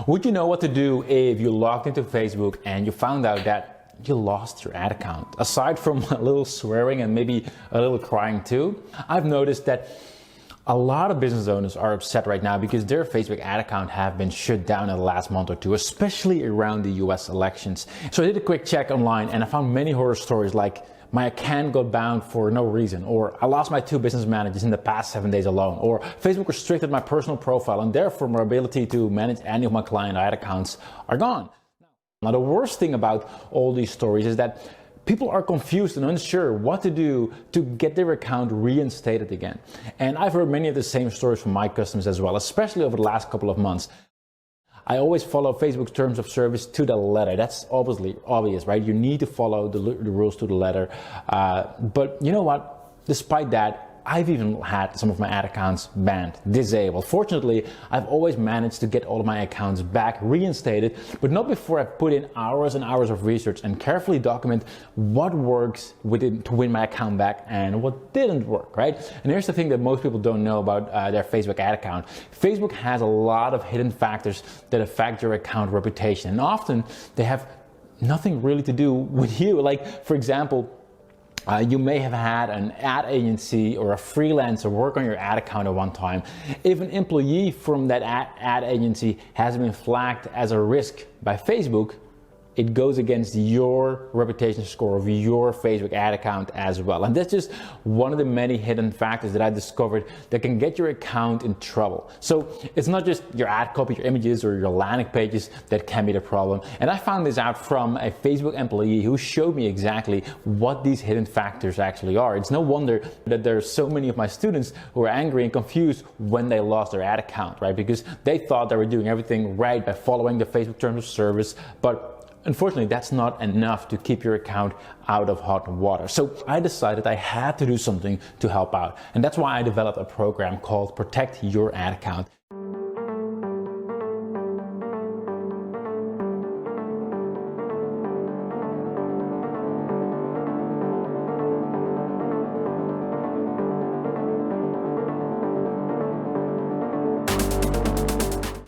Would you know what to do if you logged into Facebook and you found out that you lost your ad account? Aside from a little swearing and maybe a little crying too, I've noticed that a lot of business owners are upset right now because their Facebook ad account have been shut down in the last month or two, especially around the US elections. So I did a quick check online and I found many horror stories like my account got banned for no reason, or I lost my 2 business managers in the past 7 days alone, or Facebook restricted my personal profile and therefore my ability to manage any of my client ad accounts are gone. Now the worst thing about all these stories is that people are confused and unsure what to do to get their account reinstated again. And I've heard many of the same stories from my customers as well, especially over the last couple of months. I always follow Facebook's terms of service to the letter. That's obvious, right? You need to follow the rules to the letter. But you know what? Despite that, I've even had some of my ad accounts banned, disabled. Fortunately, I've always managed to get all of my accounts back reinstated, but not before I've put in hours and hours of research and carefully document what works to win my account back and what didn't work, right? And here's the thing that most people don't know about their Facebook ad account. Facebook has a lot of hidden factors that affect your account reputation, and often they have nothing really to do with you. Like, for example, you may have had an ad agency or a freelancer work on your ad account at one time. If an employee from that ad agency has been flagged as a risk by Facebook, it goes against your reputation score of your Facebook ad account as well. And that's just one of the many hidden factors that I discovered that can get your account in trouble. So it's not just your ad copy, your images, or your landing pages that can be the problem. And I found this out from a Facebook employee who showed me exactly what these hidden factors actually are. It's no wonder that there are so many of my students who are angry and confused when they lost their ad account, right? Because they thought they were doing everything right by following the Facebook terms of service, but unfortunately, that's not enough to keep your account out of hot water. So I decided I had to do something to help out. And that's why I developed a program called Protect Your Ad Account.